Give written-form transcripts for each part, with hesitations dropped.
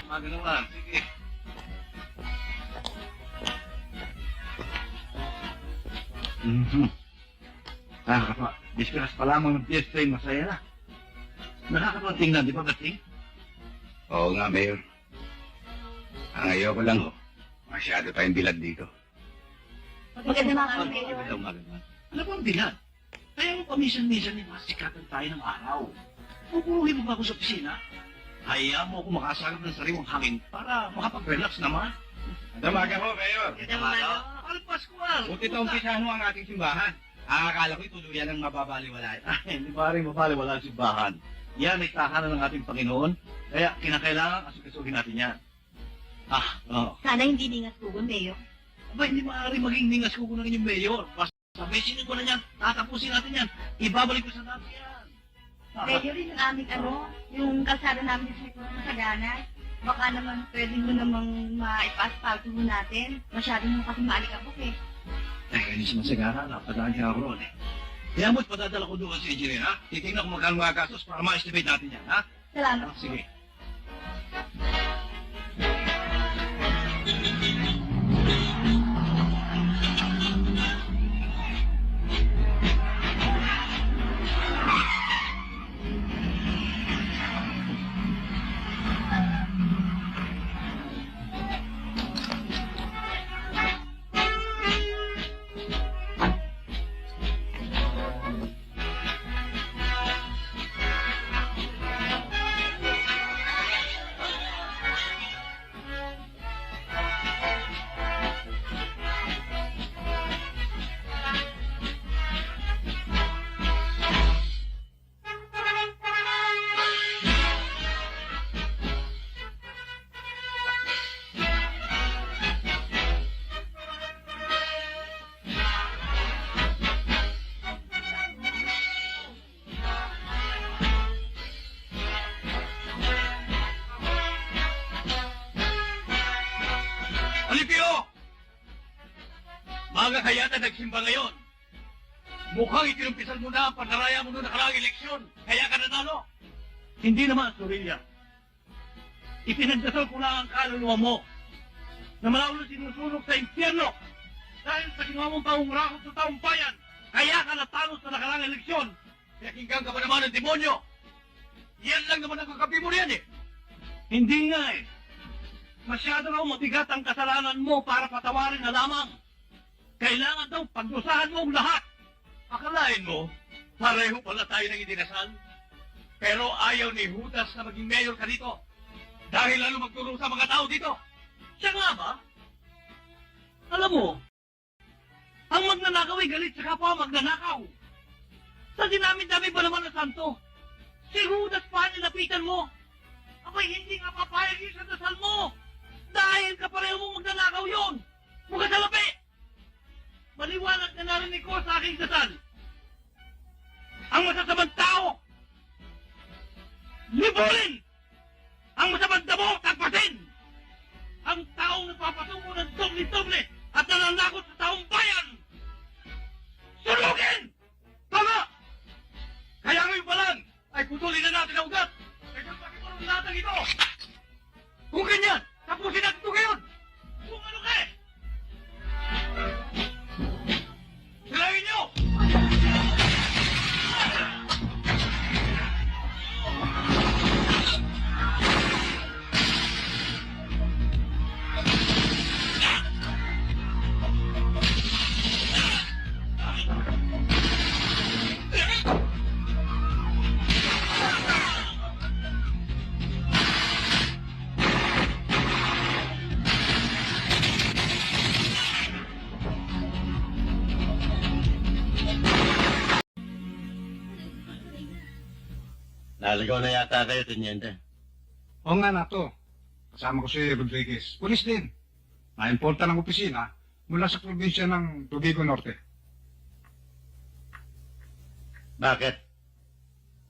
Umaga naman. Sige. Mhm. Discuss pa lamang ng piyesta ay masaya na. Nakakapang tingnan, di ba Gating? Oo nga, Mayor. Ang ayoko lang, masyado tayong bilad dito. Maganda mga Mayor. Maganda. Ano ba ang bilad? Kaya mo paminsan-minsan ni masikatan tayo ng araw. Pupuruhin mo ba ako sa opisina? Hayaan mo ako makasagap ng sariwang hangin para makapag-relax naman. Damagan ho, Mayor. Al Pascual! Buti itong pisano ang ating simbahan. Akala ko'y tuluyan ng mababaliwala. Ay, hindi pa rin mapaliwala ang simbahan. Yan ay tahanan ng ating Panginoon, kaya kinakailangan asikasuhin natin yan. Oo. Sana hindi ningas kugon, Mayor. Aba, hindi maaari maging ningas ko ng inyong mayor. Basta mesinin ko na yan, tatapusin natin yan. Ibabalik ko sa natin yan. Mayor, yung aming yung kalsada namin sa Sagana. Baka naman pwede mo namang maipa-asfalto mo natin. Masyado mo kasi maalikabok eh. Ay, kainis mo sigara, napadaan siya ako roon eh. Kaya mo't padadala ko doon sa engineer, ha? Titingnan ko magkano mga gastos para ma-estimate natin yan, ha? Salamat. Sige. Alipio! Mga kayata nagsimba ngayon. Mukhang ikinumpisan mo na ang panaraya mo noong nakaraang eleksyon. Kaya ka nanalo. Hindi naman, Sorilla. Ipinagdasal ko lang ang kaluluwa mo na malaulo sinusunog sa impyerno dahil sa ginawa mong pangungrakot sa taong bayan. Kaya ka natalo sa nakaraang eleksyon. Kaya kinggang ka ba naman ng demonyo? Yan lang naman ang kakapi mo riyan eh. Hindi nga eh. Masyado raw mabigat ang kasalanan mo para patawarin na lamang. Kailangan daw pagdusahan mo ang lahat. Akalain mo, pareho pala tayo ng idinasal. Pero ayaw ni Judas na maging mayor ka dito. Dahil lalo magturo sa mga tao dito. Siya nga ba? Alam mo, ang magnanakaw ay galit sa kapwa magnanakaw. Sa dinami-dami ba naman ng santo? Si Judas pa nilapitan mo. Abay, hindi nga papayag yung sa dasal mo. Dahil kapareho mong magnanakaw yun! Mukha sa lapi! Maliwanag na narinig ko sa aking dasal. Ang masasamang tao! Libulin! Ang masamang damo, tagpasin! Ang taong nagpapatungo ng doble-doble at nananakot sa taong bayan! Sunugin! Tama! Kaya ngayon pa lang ay putulin na natin ang ugat! Kaya pakikulong natin ito! Kung ganyan, tapusin natin ito ngayon! Kung ano ka eh! Silangin niyo! Naligaw na yata kayo, Teniente. Oo nga na to. Kasama ko si Rodriguez. Pulis din. Na-importa ng opisina mula sa probinsya ng Tobigo Norte. Bakit?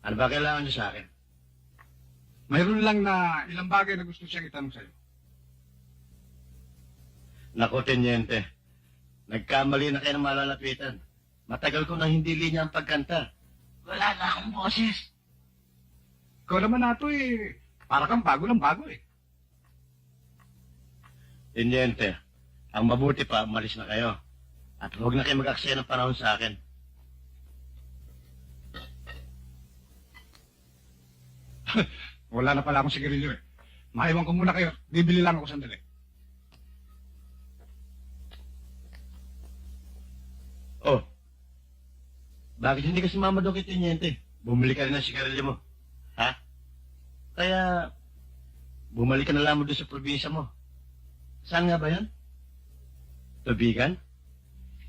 Ano ba kailangan niyo sa akin? Mayroon lang na ilang bagay na gusto siyang itanong sa'yo. Naku, Teniente. Nagkamali na kayo ng malalapitan. Matagal ko nang hindi linya ang pagkanta. Wala na akong boses. Ikaw naman na to para kang bago lang bago eh. Teniente, ang mabuti pa, umalis na kayo. At huwag na kayo mag-aksaya ng panahon sa akin. Wala na pala akong sigarilyo eh. Maiwan ko muna kayo. Bibili lang ako sandali. Oh, bakit hindi ka sumama doon kay Teniente? Bumili ka rin ng sigarilyo mo. Ha? Kaya, bumalik ka na lamang doon sa probinsya mo. Saan nga ba yan? Tubigan?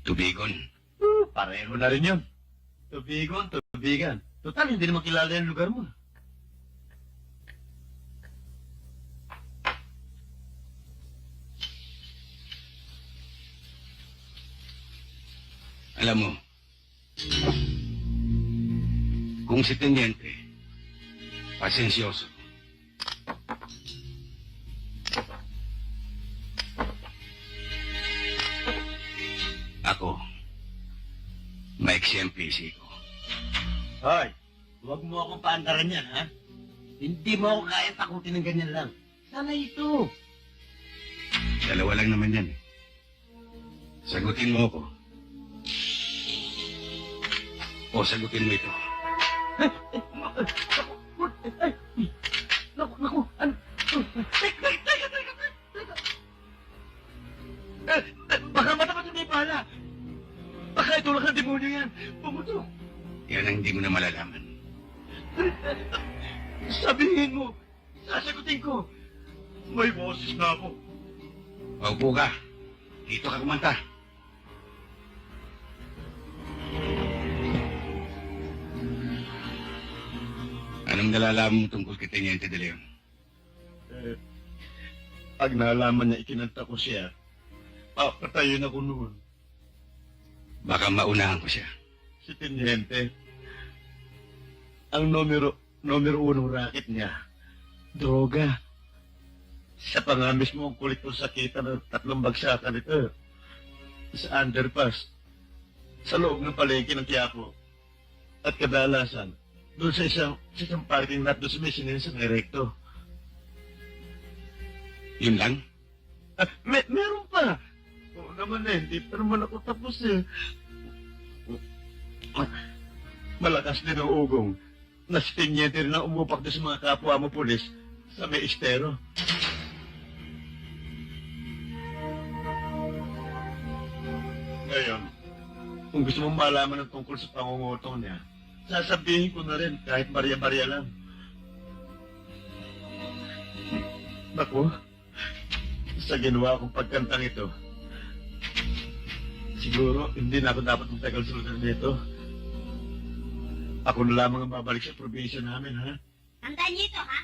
Tubigon. Pareho na rin yun. Tubigan. Total, hindi naman kilala yung lugar mo. Alam mo, kung si Teniente, pasensyoso, ako, maiksi ang PC ko. Hoy, huwag mo akong paandaran yan, ha? Hindi mo ako kaya takutin ng ganyan lang. Sana ito. Dalawa lang naman yan eh. Sagutin mo ako. O sagutin mo ito. Naku, ano? Teka. Baka matapat hindi pala. Baka ito lang ang demonyo yan. Pumutok. Yan ang hindi mo na malalaman. Sabihin mo, sasagutin ko. May boses na ako. Paupo ka. Dito ka kumanta. Anong nalalaman mo tungkol kay Teniente de Leon? Pag nalaman niya ikinanta ko siya, papatayin ako noon. Baka maunahan ko siya. Si Teniente, ang numero unong racket niya, droga. Sa pangamis mo ang kulit ko sakitan ng 3 bagsakan ito. Sa underpass, sa loob ng palengke ng Quiapo, at kadalasan, doon sa isang parking lot doon sa may sinensang erekto. Yun lang? Meron pa. Oo naman eh, hindi pa naman ako tapos eh. Malakas din ang ugong na si Teniente rin ang umupak doon sa mga kapwa mo pulis sa may estero. Ngayon, kung gusto mong malaman ng tungkol sa pangungutong niya, sasabihin ko na rin kahit barya-barya lang. Naku, sa ginawa kong pagkantang ito, siguro hindi na ako dapat magtagal sa lugar nito. Ako na lamang ang babalik sa probinsya namin, ha? Tandaan niyo ito, ha?